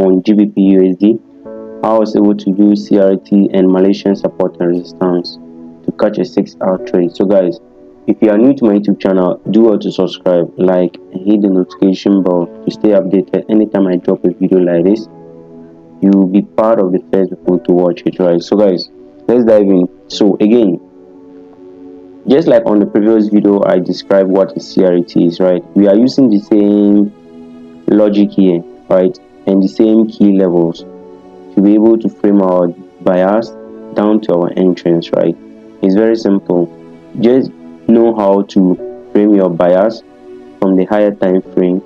on GBPUSD, I was able to use CRT and Malaysian support and resistance to catch a 6-hour trade. So guys, if you are new to my YouTube channel, do well to subscribe, like, and hit the notification bell to stay updated anytime I drop a video like this. You will be part of the first people to watch it, right? So guys, let's dive in. So again, just like on the previous video, I described what a CRT is, right? We are using the same logic here, right, and the same key levels to be able to frame our bias down to our entrance, right? It's very simple. Just know how to frame your bias from the higher time frame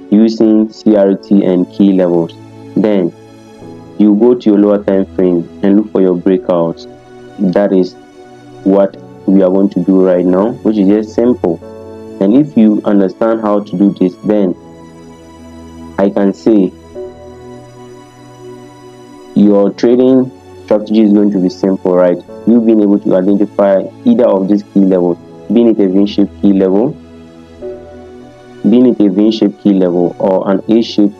using CRT and key levels. Then you go to your lower time frame and look for your breakouts. That is what we are going to do right now, which is just simple. And if you understand how to do this, then I can say your trading strategy is going to be simple, right? You being able to identify either of these key levels, being it a V-shaped key level, or an A-shaped.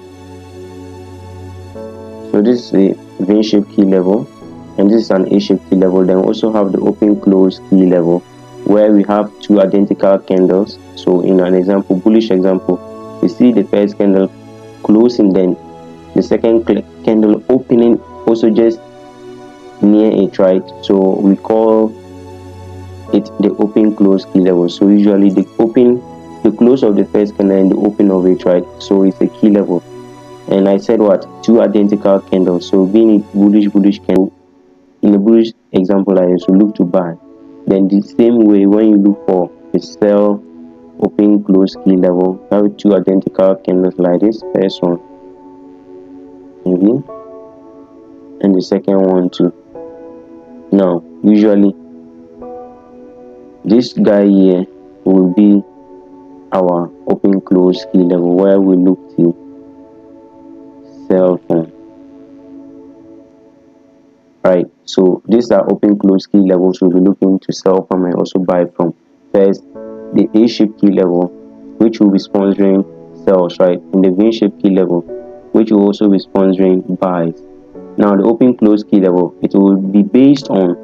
So this is a V-shaped key level, and this is an A-shaped key level. Then we also have the open close key level, where we have two identical candles. So in an example, bullish example, you see the first candle closing, then the second candle opening also just near it, right? So we call it the open close key level. So usually the close of the first candle and the open of it, right? So it's a key level. And I said what? Two identical candles. So being it bullish candle, in a bullish example like this, we look to buy. Then the same way, when you look for a sell open close key level, have two identical candles like this. First one, maybe, and the second one too. Now usually this guy here will be our open close key level, where we look to sell from, right? So these are open close key levels we'll be looking to sell from and also buy from. First, the A-shaped key level, which will be sponsoring sells, right? And the V-shaped key level, which will also be sponsoring buys. Now the open close key level, it will be based on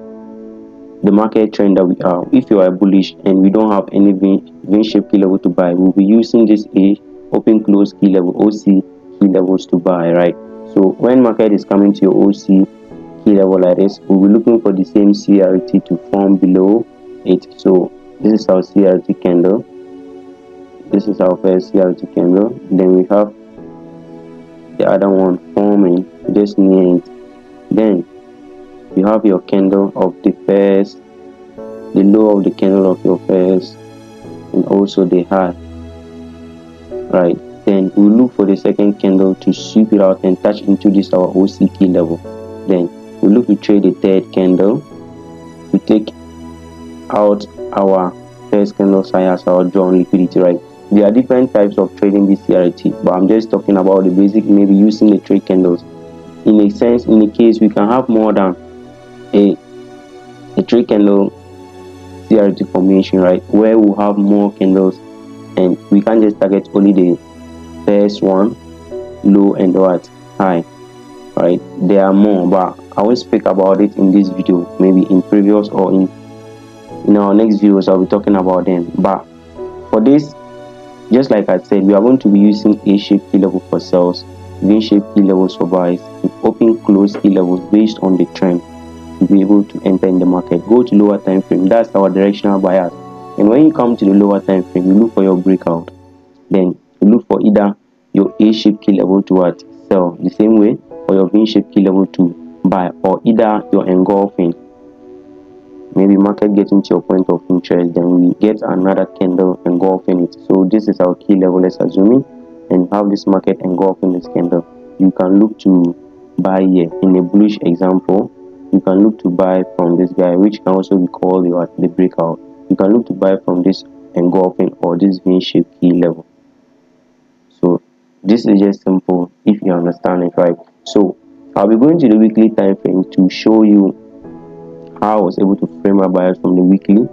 the market trend that we are. If you are bullish and we don't have any V-shaped key level to buy, we'll be using this A open close key level, OC key levels to buy, right? So when market is coming to your OC key level like this, we'll be looking for the same CRT to form below it. So this is our CRT candle. This is our first CRT candle. Then we have the other one forming just near it. Then you have your candle of the first, the low of the candle of your first, and also the high, right? Then we look for the second candle to sweep it out and touch into this our OC key level. Then we look to trade the third candle to take out our first candle sign as our drawn liquidity, right? There are different types of trading this CRT, but I'm just talking about the basic, maybe using the trade candles. In a sense, in a case, we can have more than a trade candle CRT formation, right, where we'll have more candles and we can't just target only the first one, low, and what, high, right? There are more, but I won't speak about it in this video. Maybe in previous or in our next videos I'll be talking about them. But for this, just like I said, we are going to be using A-shaped key level for sells, V-shaped key levels for buys, and open close key levels based on the trend to be able to enter in the market. Go to lower time frame, that's our directional bias. And when you come to the lower time frame, you look for your breakout. Then you look for either your A-shaped key level to what, sell, the same way, or your V-shaped key level to buy, or either your engulfing. Maybe market getting to your point of interest, then we get another candle engulfing it. So this is our key level, let's assume it, and have this market engulfing this candle. You can look to buy here. In a bullish example, you can look to buy from this guy, which can also be called the breakout. You can look to buy from this engulfing or this V-shaped key level. So this is just simple if you understand it, right? So I'll be going to the weekly time frame to show you how I was able to frame my bias from the weekly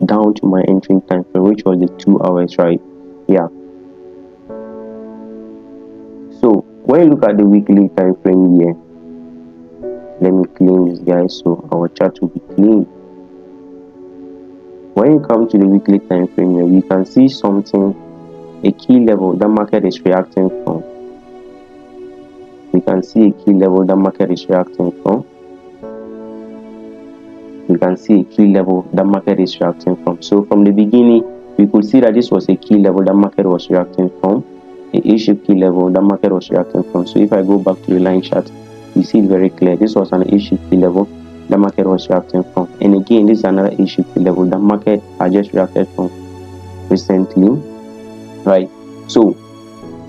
down to my entering time frame, which was the 2 hours, right? Yeah. So when you look at the weekly time frame here, let me clean this guy so our chart will be clean. When you come to the weekly time frame here, we can see something, a key level that market is reacting from. We can see a key level that market is reacting from. We can see a key level that market is reacting from. So from the beginning, we could see that this was a key level that market was reacting from, a A-shaped key level that market was reacting from. So if I go back to the line chart, you see it very clear. This was an A-shaped key level the market was reacting from, and again this is another A-shaped key level the market had just reacted from recently, right? So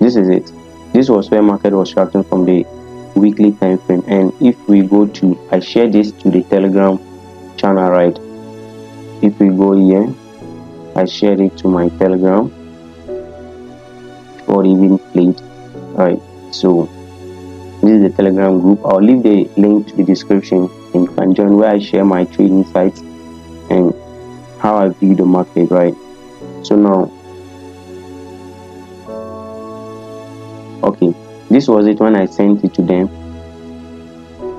this is it. This was where market was reacting from the weekly time frame. And if we go to, I share this to the Telegram channel, right? If we go here, I shared it to my Telegram or even played, right? So this is the Telegram group. I'll leave the link to the description and you can join, where I share my trading insights and how I view the market, right? So now, okay, this was it when I sent it to them.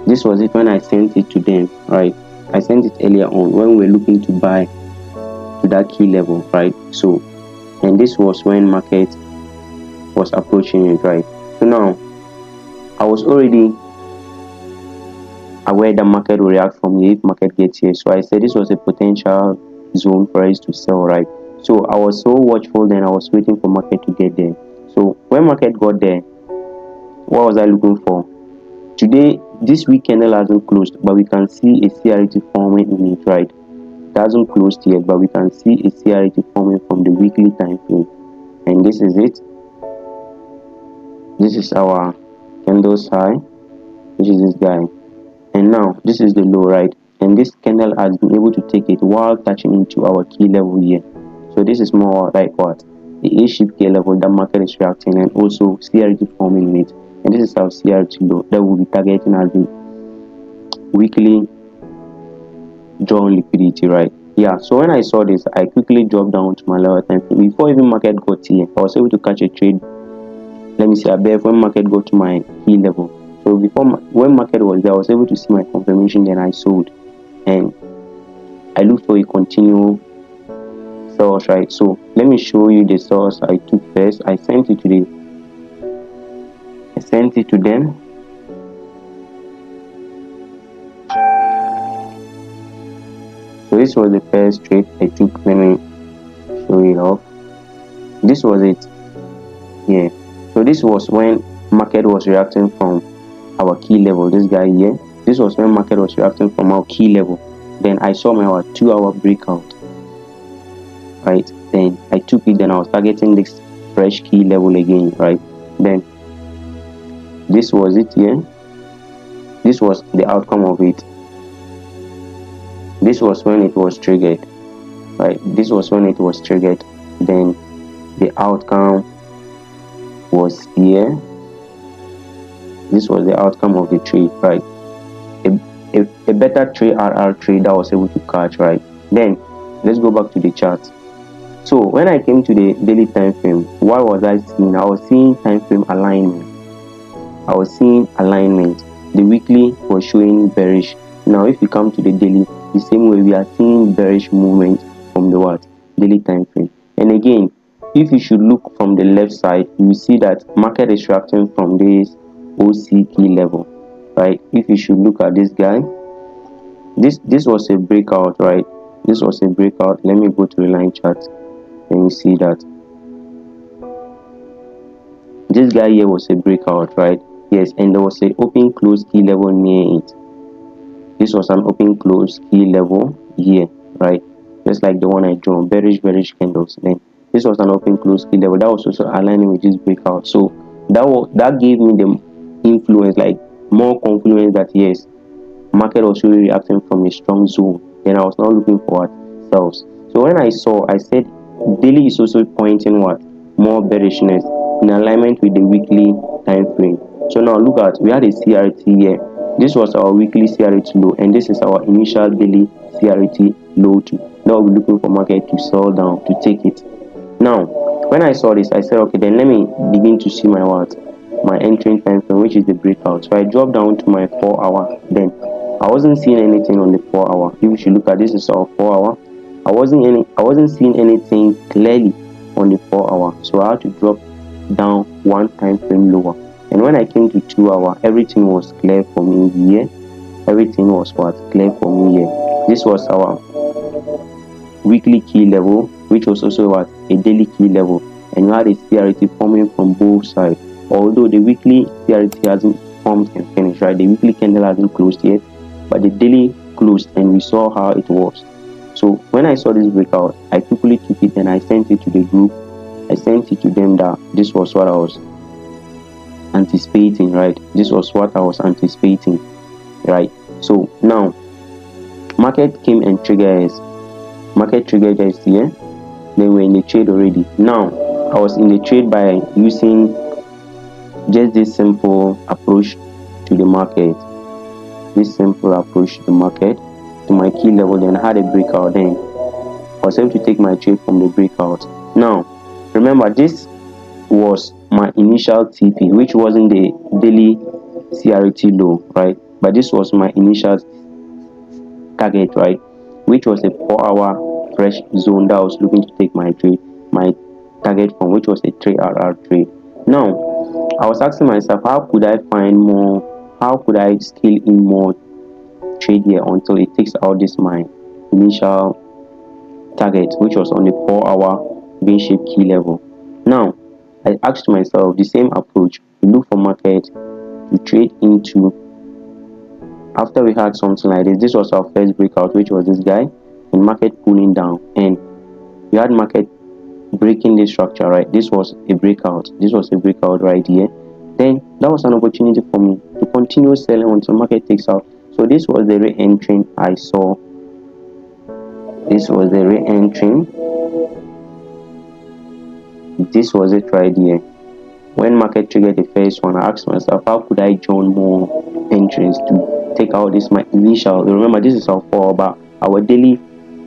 This was it when I sent it to them, right? I sent it earlier on when we were looking to buy to that key level, right? So, and this was when market was approaching it, right? So now, I was already aware that market will react from here if market gets here. So I said this was a potential zone for us to sell, right? So I was so watchful, then I was waiting for market to get there. So when market got there, what was I looking for? Today, this week candle hasn't closed, but we can see a CRT forming in it, right? It hasn't closed yet, but we can see a CRT forming from the weekly time frame. And this is it. This is our candle's high, which is this guy. And now this is the low, right? And this candle has been able to take it while touching into our key level here. So this is more like what? The A-shaped key level that market is reacting, and also CRT forming in it. And this is our CRT low that will be targeting as the weekly drawn liquidity, right? Yeah, so when I saw this, I quickly dropped down to my lower time frame. Before even market got here, I was able to catch a trade. Let me see, I bet when market got to my key level. So when market was there, I was able to see my confirmation, then I sold. And I looked for a continual sales, right? So let me show you the sales I took first. I sent it to them. So this was the first trade I took. Let me show it off. This was it. Yeah. So this was when market was reacting from our key level. This guy here. This was when market was reacting from our key level. Then I saw my 2-hour breakout. Right. Then I took it. Then I was targeting this fresh key level again. Right. Then this was it here. This was the outcome of it. This was when it was triggered, right? This was when it was triggered. Then the outcome was here. This was the outcome of the trade, right? A better trade RR trade that was able to catch, right? Then let's go back to the chart. So when I came to the daily time frame, what was I seeing? I was seeing time frame alignment. I was seeing alignment. The weekly was showing bearish. Now if you come to the daily, the same way we are seeing bearish movement from the daily time frame. And again, if you should look from the left side, you see that market is reacting from this OC key level, right? If you should look at this guy, this was a breakout, right? This was a breakout. Let me go to the line chart and you see that this guy here was a breakout, right? Yes, and there was a open close key level near it. This was an open close key level here, right? Just like the one I drew, bearish candles. Then this was an open close key level that was also aligning with this breakout. So that gave me the influence, like more confluence that yes, market was really reacting from a strong zone. Then I was now looking for sells. So when I said daily is also pointing more bearishness in alignment with the weekly time frame. So now look at, we had a CRT here. This was our weekly CRT low, and this is our initial daily CRT low too. Now we're looking for market to sell down to take it. Now when I saw this, I said okay, then let me begin to see my my entering time frame, which is the breakout. So I dropped down to my 4-hour. Then I wasn't seeing anything on the 4-hour. If you should look at this, is our 4-hour. I wasn't seeing anything clearly on the 4-hour. So I had to drop down one time frame lower. And when I came to 2-hour, everything was clear for me here. Everything was clear for me here. This was our weekly key level, which was also a daily key level, and you had a CRT forming from both sides. Although the weekly CRT hasn't formed and finished, right? The weekly candle hasn't closed yet, but the daily closed, and we saw how it was. So when I saw this breakout, I quickly took it and I sent it to the group. I sent it to them that this was what I was anticipating, right? This was what I was anticipating, right? So now market came and triggered us. Market triggered us here. Then we're in the trade already. Now I was in the trade by using just this simple approach to the market. This simple approach to the market, to my key level. Then I had a breakout. Then I was able to take my trade from the breakout. Now remember, this was my initial TP, which wasn't the daily CRT low, right? But this was my initial target, right? Which was a 4-hour fresh zone that I was looking to take my trade, my target from, which was a 3-hour trade. Now I was asking myself, how could I find more? How could I scale in more trade here until it takes out this my initial target, which was on the 4-hour V-shaped key level? Now I asked myself the same approach: to look for market to trade into. After we had something like this, this was our first breakout, which was this guy, and market cooling down, and we had market breaking this structure, right? This was a breakout. This was a breakout right here. Then that was an opportunity for me to continue selling until market takes out. So this was the re-entry I saw. This was the re-entry. This was it right here. When market triggered the first one, I asked myself, how could I join more entries to take out this my initial? Remember, this is our 4, but our daily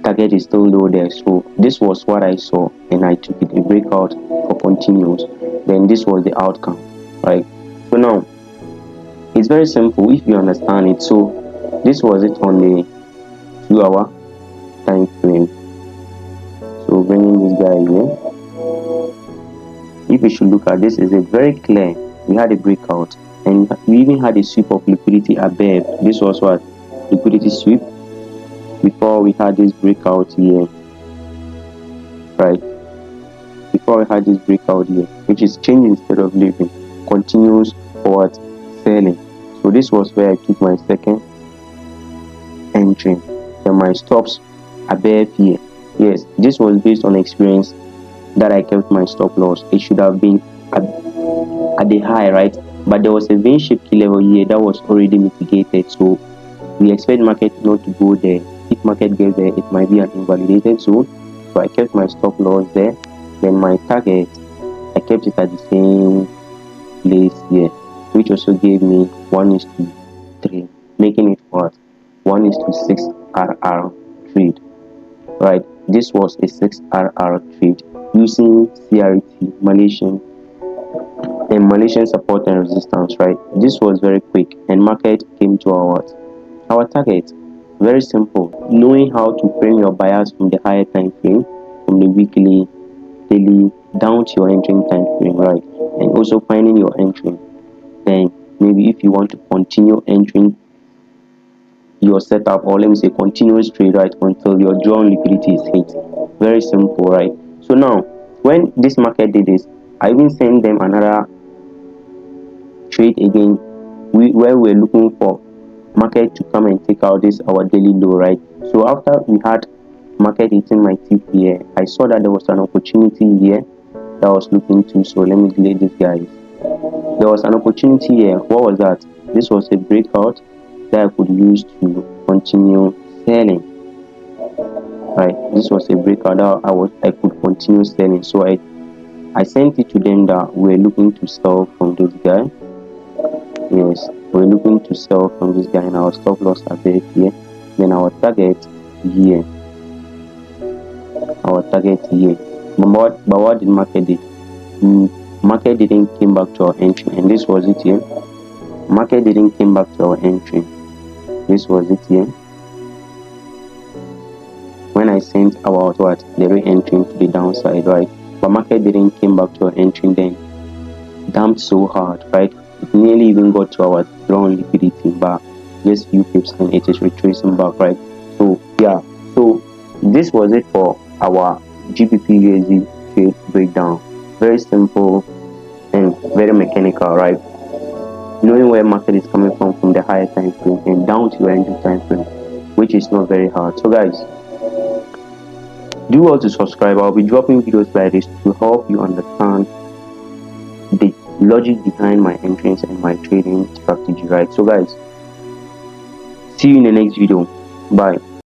target is still low there. So this was what I saw, and I took it a breakout for continuous. Then this was the outcome, right? So now it's very simple if you understand it. So this was it on the 2-hour time frame. So bringing this guy here, if you should look at this, is a very clear. We had a breakout, and we even had a sweep of liquidity above. This was what liquidity sweep before we had this breakout here, right? Before we had this breakout here, which is changing instead of leaving, continues forward selling. So this was where I took my second entry. Then my stops above here. Yes, this was based on experience that I kept my stop loss. It should have been at the high, right? But there was a V-shaped key level here that was already mitigated, so we expect market not to go there. If market gets there, it might be an invalidated zone. So I kept my stop loss there. Then my target, I kept it at the same place here, which also gave me 1:3, making it what 1:6 RR trade, right? This was a 6 RR trade using CRT, Malaysian support and resistance, right? This was very quick, and market came to our target. Very simple. Knowing how to frame your buyers from the higher time frame, from the weekly, daily, down to your entering time frame, right? And also finding your entry. Then maybe if you want to continue entering your setup, or let me say continuous trade, right, until your drawn liquidity is hit. Very simple, right? So now when this market did this, I even sent them another trade again, where we're looking for market to come and take out this our daily low, right? So after we had market hitting my tip here, I saw that there was an opportunity here that I was looking to. So let me delete this guys. There was an opportunity here. What was that? This was a breakout that I could use to continue selling, right? This was a breakout that I could continue selling. So I sent it to them that we're looking to sell from this guy. Yes, we're looking to sell from this guy, and our stop loss are there here. Then our target here. Our target here. But what did market do? market didn't came back to our entry, and this was it here. Market didn't came back to our entry. This was it here. When I sent about what the re-entry to the downside, right? But market didn't came back to our entry, then dumped so hard, right? It nearly even got to our drawn liquidity, but just few pips and it is retracing back, right? So yeah, so this was it for our GBPUSD trade breakdown. Very simple and very mechanical, right? Knowing where market is coming from the higher time frame and down to your entry time frame, which is not very hard. So guys, do well to subscribe. I'll be dropping videos like this to help you understand the logic behind my entrance and my trading strategy, right? So guys, see you in the next video. Bye.